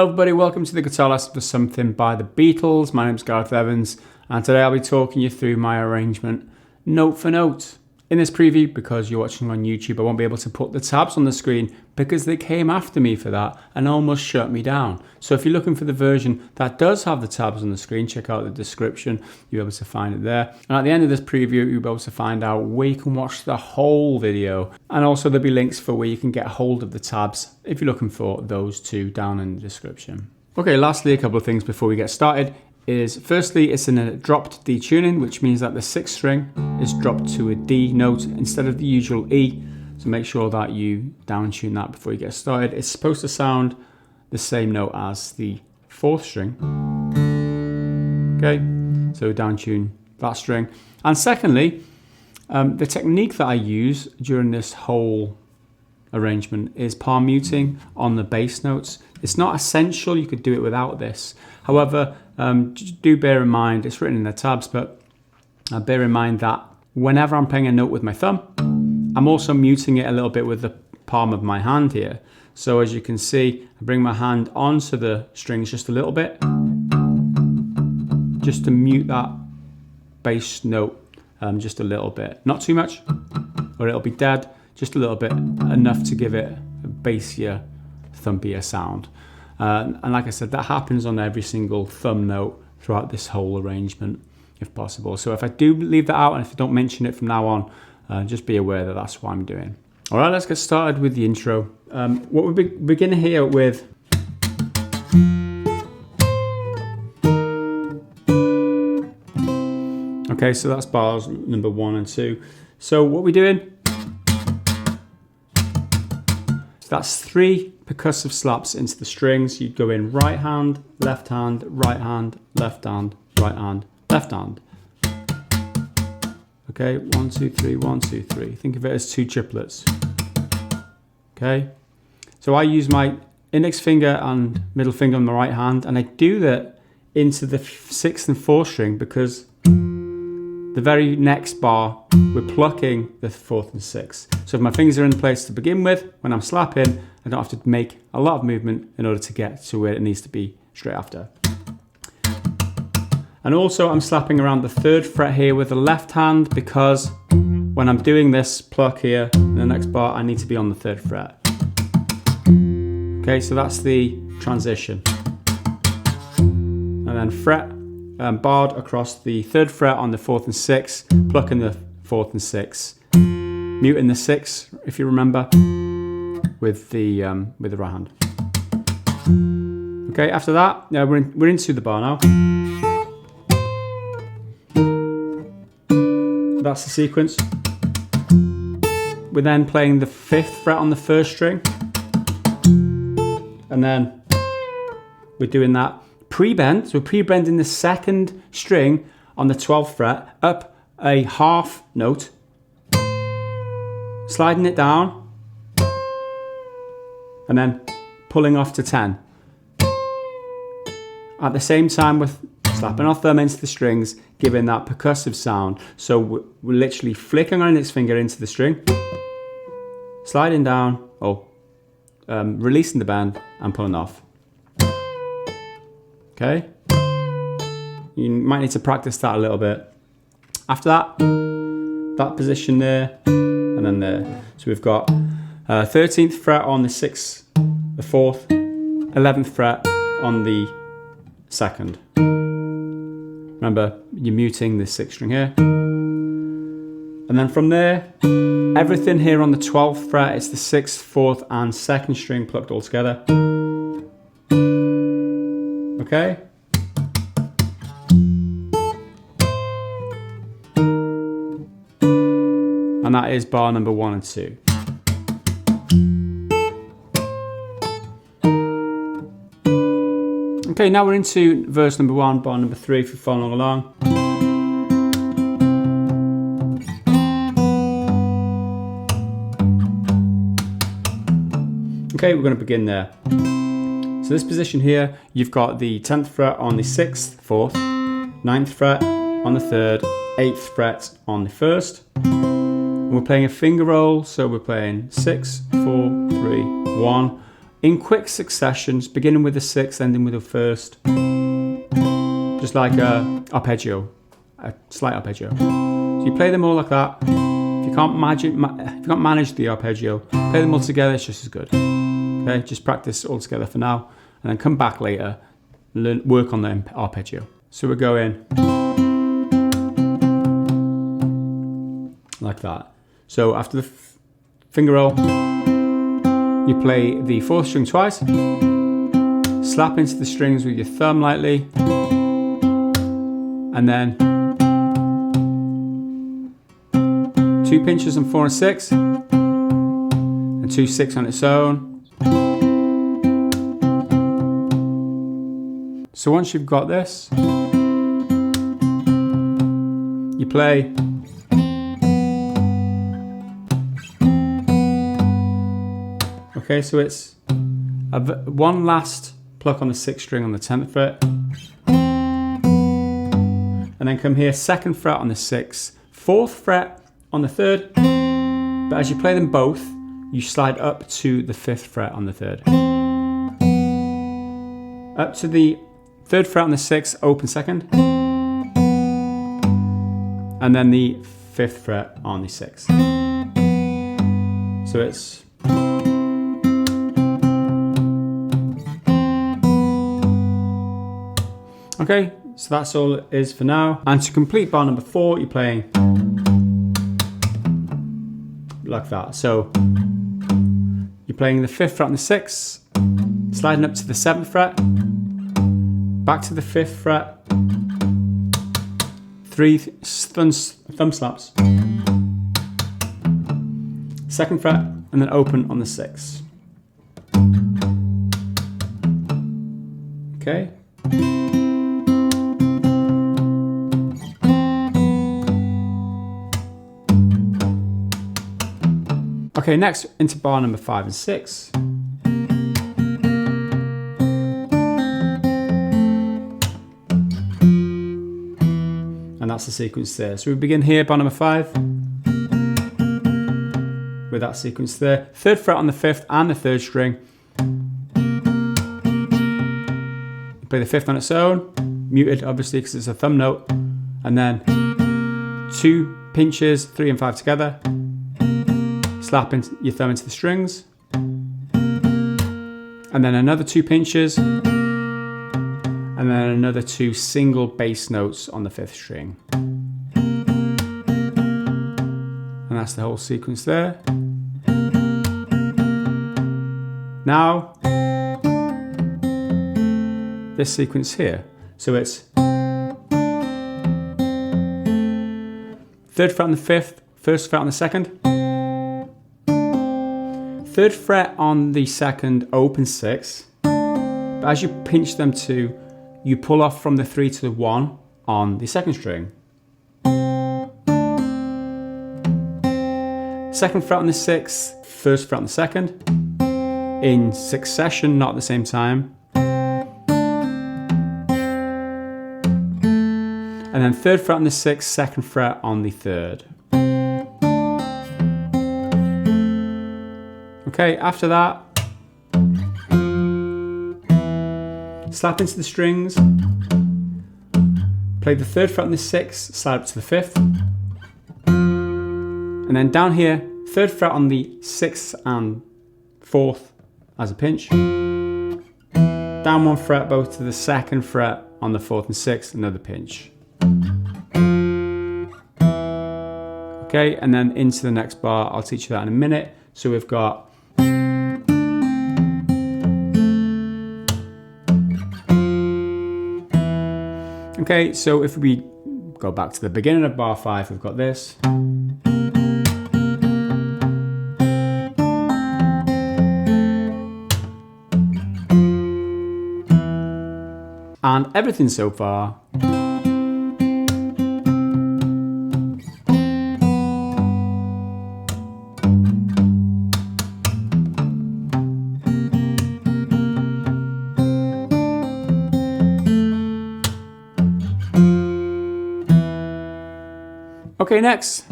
Hello everybody, welcome to the guitar lesson for Something by the Beatles. My name's Gareth Evans and today I'll be talking you through my arrangement note for note. In this preview, because you're watching on YouTube, I won't be able to put the tabs on the screen because they came after me for that and almost shut me down. So if you're looking for the version that does have the tabs on the screen, check out the description, you'll be able to find it there. And at the end of this preview, you'll be able to find out where you can watch the whole video. And also there'll be links for where you can get hold of the tabs if you're looking for those two down in the description. Okay, lastly, a couple of things before we get started. Firstly, it's in a dropped D tuning, which means that the sixth string is dropped to a D note instead of the usual E. So make sure that you down tune that before you get started. It's supposed to sound the same note as the fourth string. Okay, so down tune that string. And secondly, the technique that I use during this whole arrangement is palm muting on the bass notes. It's not essential, you could do it without this. However, do bear in mind, it's written in the tabs, but bear in mind that whenever I'm playing a note with my thumb, I'm also muting it a little bit with the palm of my hand here. So as you can see, I bring my hand onto the strings just a little bit, just to mute that bass note just a little bit. Not too much, or it'll be dead, just a little bit, enough to give it a bassier, thumpier sound. And like I said, that happens on every single thumb note throughout this whole arrangement, if possible. So if I do leave that out and if I don't mention it from now on, just be aware that that's what I'm doing. All right, let's get started with the intro. What we begin here with okay, so that's bars number 1 and 2. So what we're doing, that's 3 percussive slaps into the strings. You'd go in right hand, left hand, right hand, left hand, right hand, left hand. Okay, 1, 2, 3, 1, 2, 3. Think of it as 2 triplets. Okay, so I use my index finger and middle finger on the right hand, and I do that into the 6th and 4th string because the very next bar, we're plucking the 4th and 6th. So if my fingers are in place to begin with, when I'm slapping, I don't have to make a lot of movement in order to get to where it needs to be straight after. And also I'm slapping around the 3rd fret here with the left hand because when I'm doing this pluck here in the next bar, I need to be on the 3rd fret. Okay, so that's the transition. And then fret, barred across the 3rd fret on the 4th and 6th, plucking the 4th and 6th, muting the 6th, if you remember, with the right hand. Okay, after that, we're into the bar now. That's the sequence. We're then playing the 5th fret on the 1st string, and then we're doing that pre-bend, so we're pre-bending the 2nd string on the 12th fret up a half note, sliding it down, and then pulling off to 10. At the same time with slapping our thumb into the strings, giving that percussive sound. So we're literally flicking our index finger into the string, sliding down, releasing the bend and pulling off. Okay, you might need to practice that a little bit. After that, that position there, and then there. So we've got 13th fret on the 6th, the 4th, 11th fret on the 2nd. Remember, you're muting the 6th string here. And then from there, everything here on the 12th fret, it's the 6th, 4th, and 2nd string plucked all together. Okay. And that is bar number 1 and 2. Okay, now we're into verse number 1, bar number 3, if you're following along. Okay, we're going to begin there. So this position here, you've got the 10th fret on the 6th, 4th, 9th fret on the 3rd, 8th fret on the 1st. And we're playing a finger roll, so we're playing 6, 4, 3, 1. in quick successions, beginning with the 6th, ending with the 1st, just like a arpeggio, a slight arpeggio. So you play them all like that. If you can't manage the arpeggio, play them all together, it's just as good. Okay, just practice all together for now, and then come back later, work on the arpeggio. So we're going like that. So after the finger roll, you play the 4th string twice, slap into the strings with your thumb lightly, and then 2 pinches on 4 and 6, and 2 6 on its own. So once you've got this, you play okay, so it's one last pluck on the 6th string on the 10th fret, and then come here, 2nd fret on the 6th, 4th fret on the 3rd, but as you play them both, you slide up to the 5th fret on the 3rd. Up to the 3rd fret on the 6th, open 2nd, and then the 5th fret on the 6th. So it's okay, so that's all it is for now. And to complete bar number 4, you're playing like that. So you're playing the 5th fret on the 6th, sliding up to the 7th fret, back to the 5th fret, 3 thumb slaps, 2nd fret, and then open on the 6th. Okay. Okay, next into bar number 5 and 6. And that's the sequence there. So we begin here, bar number 5, with that sequence there. 3rd fret on the 5th and the 3rd string. You play the 5th on its own, muted obviously because it's a thumb note, and then 2 pinches, 3 and 5 together. Slap your thumb into the strings, and then another 2 pinches, and then another 2 single bass notes on the 5th string. And that's the whole sequence there. Now, this sequence here. So it's 3rd fret on the 5th, 1st fret on the 2nd, 3rd fret on the 2nd, open 6, but as you pinch them to, you pull off from the 3 to the 1 on the 2nd string. 2nd fret on the 6th, 1st fret on the 2nd, in succession, not at the same time. And then 3rd fret on the 6th, 2nd fret on the 3rd. Okay, after that, slap into the strings, play the 3rd fret on the 6th, slide up to the 5th, and then down here, 3rd fret on the 6th and 4th as a pinch, down 1 fret both to the 2nd fret on the 4th and 6th, another pinch. Okay, and then into the next bar, I'll teach you that in a minute. So we've got okay, so if we go back to the beginning of bar 5, we've got this. And everything so far . Okay, next.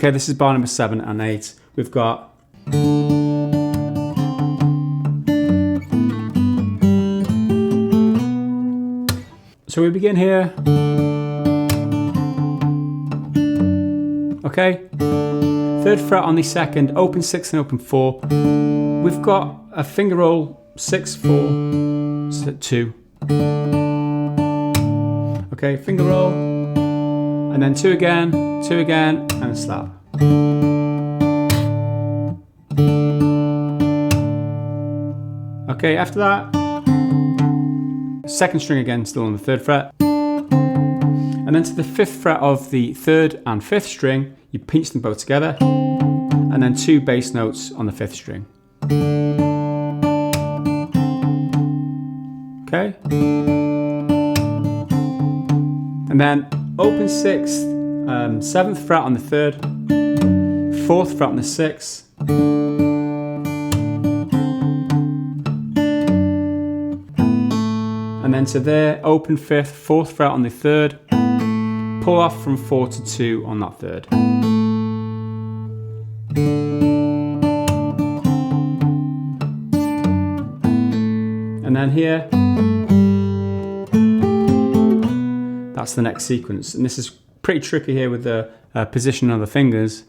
Okay, this is bar number 7 and 8. We've got so we begin here. Okay, 3rd fret on the 2nd, open 6 and open 4. We've got a finger roll 6, 4, 2. Okay, finger roll, and then 2 again, and a slap. Okay, after that, 2nd string again, still on the 3rd fret. And then to the 5th fret of the 3rd and 5th string, you pinch them both together, and then 2 bass notes on the 5th string. Okay? And then open 6th, 7th fret on the 3rd, 4th fret on the 6th, and then to there, open 5th, 4th fret on the 3rd, pull off from 4 to 2 on that 3rd. And then here, that's the next sequence. And this is pretty tricky here with the position of the fingers.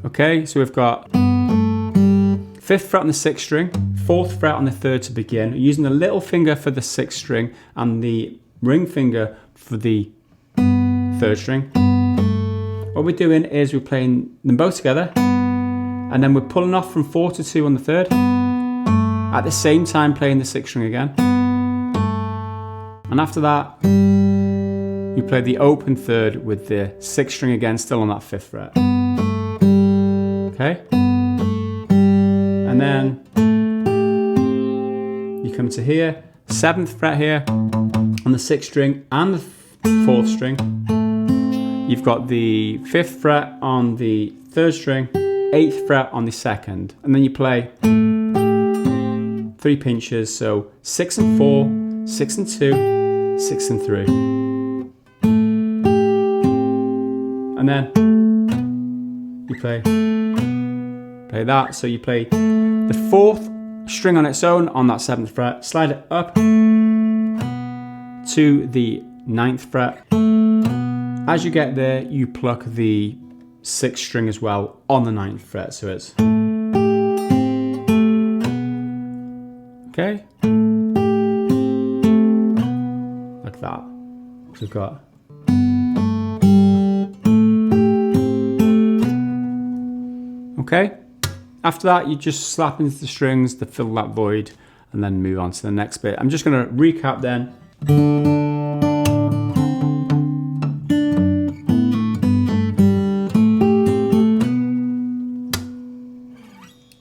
Okay, so we've got 5th fret on the 6th string, 4th fret on the 3rd to begin, using the little finger for the 6th string and the ring finger for the 3rd string. What we're doing is we're playing them both together, and then we're pulling off from 4 to 2 on the 3rd, at the same time playing the 6th string again. And after that, you play the open 3rd with the 6th string again, still on that 5th fret. Okay? And then you come to here, 7th fret here on the 6th string and the 4th string. You've got the 5th fret on the 3rd string, 8th fret on the 2nd, and then you play 3 pinches, so 6 and 4, 6 and 2, 6 and 3. And then you play that, so you play the 4th string on its own on that 7th fret, slide it up to the 9th fret. As you get there, you pluck the 6th string as well on the 9th fret, so it's okay, like that. So we've got okay. After that, you just slap into the strings to fill that void and then move on to the next bit. I'm just going to recap then.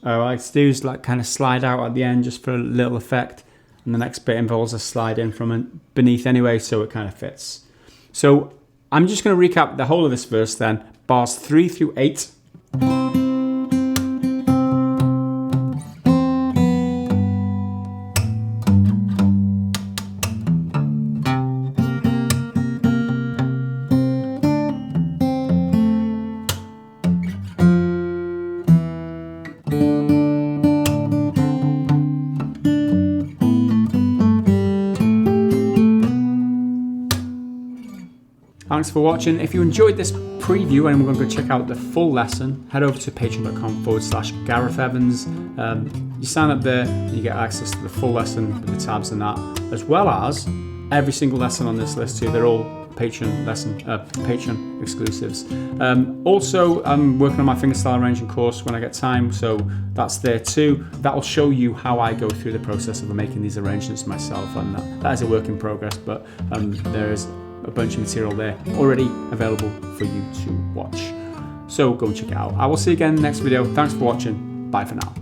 What I like to do is like kind of slide out at the end just for a little effect, and the next bit involves a slide in from beneath anyway, so it kind of fits. So I'm just going to recap the whole of this verse then, bars 3 through 8. Thanks for watching. If you enjoyed this preview and we're going to go check out the full lesson, head over to patreon.com/Gareth Evans. You sign up there and you get access to the full lesson with the tabs and that, as well as every single lesson on this list too. They're all Patreon exclusives. Also, I'm working on my fingerstyle arranging course when I get time, so that's there too. That will show you how I go through the process of making these arrangements myself, and that is a work in progress, but there is a bunch of material there already available for you to watch. So go and check it out. I will see you again in the next video. Thanks for watching. Bye for now.